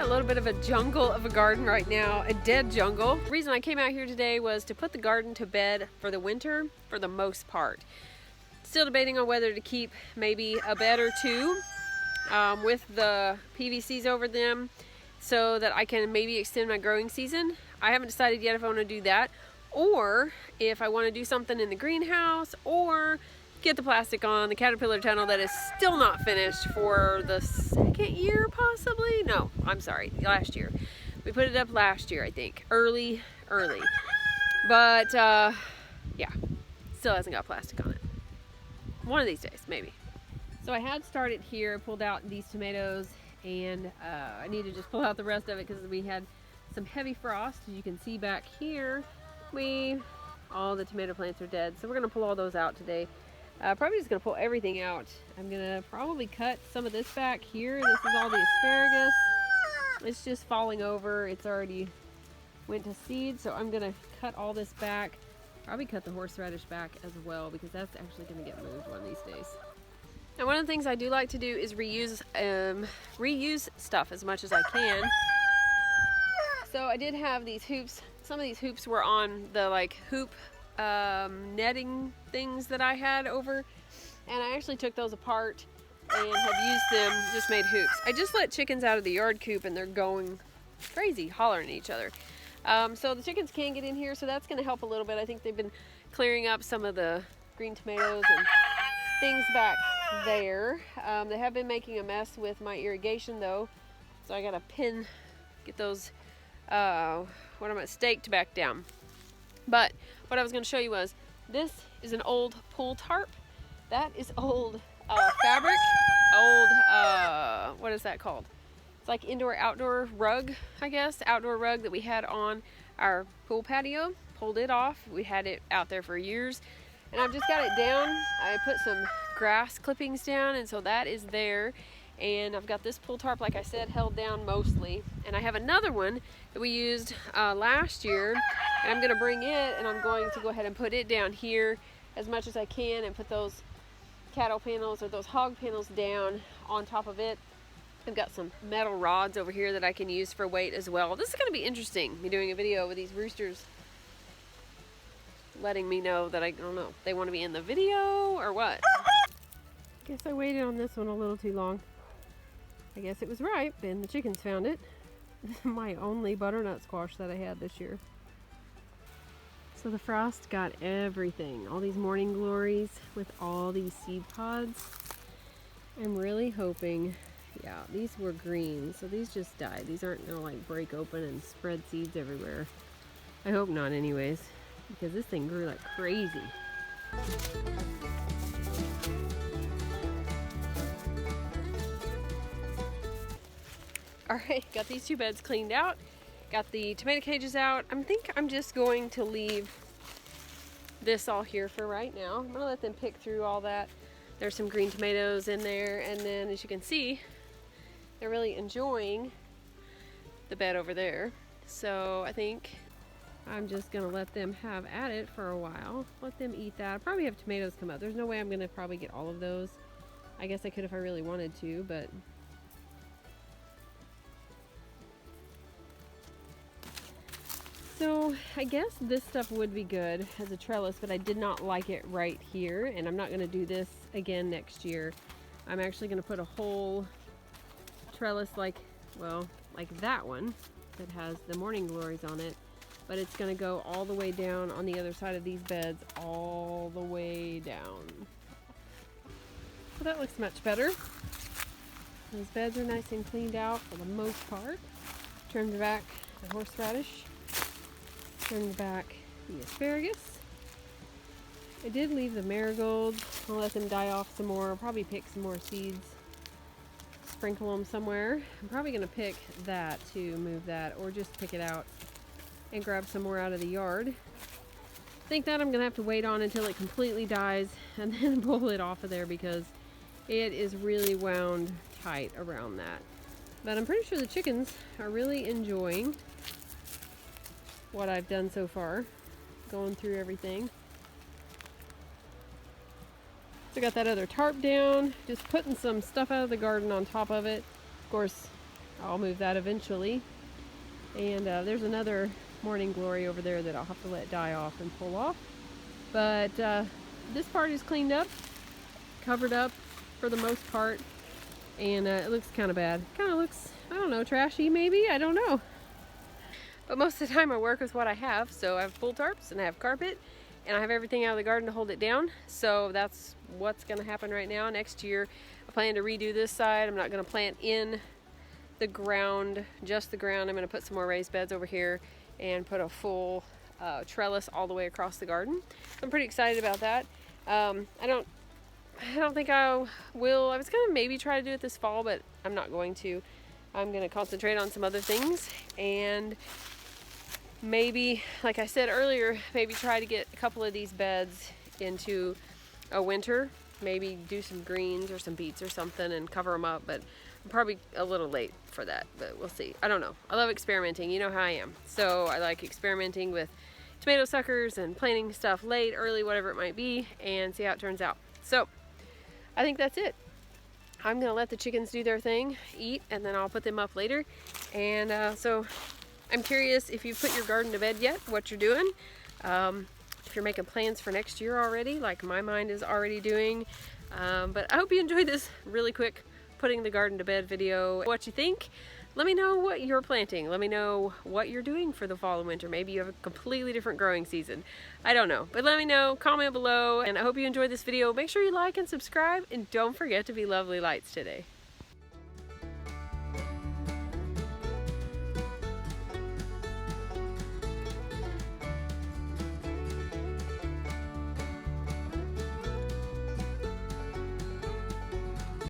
got a little bit of a jungle of a garden right now, a dead jungle. The reason I came out here today was to put the garden to bed for the winter for the most part. Still debating on whether to keep maybe a bed or two with the PVCs over them so that I can maybe extend my growing season. I haven't decided yet if I want to do that or if I want to do something in the greenhouse or get the plastic on the caterpillar tunnel that is still not finished for the second year possibly. No, I'm sorry, last year. We put it up last year, I think, early. But yeah, still hasn't got plastic on it. One of these days, maybe. So I had started here, pulled out these tomatoes, and I need to just pull out the rest of it because we had some heavy frost. As you can see back here, all the tomato plants are dead. So we're gonna pull all those out today. Probably just gonna pull everything out. I'm gonna probably cut some of this back here. This is all the asparagus. It's just falling over. It's already went to seed, so I'm gonna cut all this back. Probably cut the horseradish back as well because that's actually gonna get moved one of these days. Now, one of the things I do like to do is reuse stuff as much as I can. So I did have these hoops. Some of these hoops were on the hoop netting things that I had over, and I actually took those apart and have used them, just made hoops. I just let chickens out of the yard coop and they're going crazy, hollering at each other. So the chickens can get in here, so that's going to help a little bit. I think they've been clearing up some of the green tomatoes and things back there. They have been making a mess with my irrigation though, so I got to get those staked back down. But what I was going to show you was, this is an old pool tarp. That is old fabric, what is that called? It's like indoor-outdoor rug, I guess, outdoor rug that we had on our pool patio. Pulled it off. We had it out there for years. And I've just got it down. I put some grass clippings down, and so that is there. And I've got this pool tarp, like I said, held down mostly. And I have another one that we used last year, and I'm gonna bring it and I'm going to go ahead and put it down here as much as I can and put those cattle panels or those hog panels down on top of it. I've got some metal rods over here that I can use for weight as well. This is gonna be interesting, me doing a video with these roosters letting me know that I don't know, they want to be in the video or what. Guess I waited on this one a little too long. I guess it was ripe and the chickens found it. My only butternut squash that I had this year. So the frost got everything, all these morning glories with all these seed pods. I'm really hoping, yeah, these were green, so these just died. These aren't gonna break open and spread seeds everywhere. I hope not anyways, because this thing grew like crazy. All right, got these two beds cleaned out. Got the tomato cages out. I think I'm just going to leave this all here for right now. I'm gonna let them pick through all that. There's some green tomatoes in there, and then as you can see, they're really enjoying the bed over there. So I think I'm just gonna let them have at it for a while. Let them eat that. I'll probably have tomatoes come up. There's no way I'm gonna probably get all of those. I guess I could if I really wanted to, but so I guess this stuff would be good as a trellis, but I did not like it right here, and I'm not going to do this again next year. I'm actually going to put a whole trellis like that one that has the morning glories on it, but it's going to go all the way down on the other side of these beds, all the way down. So that looks much better. Those beds are nice and cleaned out for the most part. Trimmed back the horseradish. Trimmed back the asparagus. I did leave the marigolds. I'll let them die off some more. I'll probably pick some more seeds, sprinkle them somewhere. I'm probably going to pick that to move that, or just pick it out and grab some more out of the yard. I think that I'm going to have to wait on until it completely dies and then pull it off of there because it is really wound tight around that. But I'm pretty sure the chickens are really enjoying what I've done so far, going through everything. So I got that other tarp down, just putting some stuff out of the garden on top of it. Of course, I'll move that eventually. And there's another morning glory over there that I'll have to let die off and pull off. But this part is cleaned up, covered up for the most part, and it looks kind of bad. Kind of looks, I don't know, trashy maybe, I don't know. But most of the time I work with what I have. So I have full tarps and I have carpet and I have everything out of the garden to hold it down. So that's what's gonna happen right now. Next year I plan to redo this side. I'm not gonna plant in the ground, just the ground. I'm gonna put some more raised beds over here and put a full trellis all the way across the garden. So I'm pretty excited about that. I don't think I will. I was gonna maybe try to do it this fall, but I'm not going to. I'm gonna concentrate on some other things and maybe, like I said earlier, maybe try to get a couple of these beds into a winter. Maybe do some greens or some beets or something and cover them up, but I'm probably a little late for that, but we'll see. I don't know. I love experimenting. You know how I am. So I like experimenting with tomato suckers and planting stuff late, early, whatever it might be, and see how it turns out. So I think that's it. I'm gonna let the chickens do their thing, eat, and then I'll put them up later. And so I'm curious if you've put your garden to bed yet, what you're doing. If you're making plans for next year already, like my mind is already doing. But I hope you enjoyed this really quick putting the garden to bed video. What you think? Let me know what you're planting. Let me know what you're doing for the fall and winter. Maybe you have a completely different growing season. I don't know, but let me know, comment below, and I hope you enjoyed this video. Make sure you like and subscribe, and don't forget to be lovely lights today.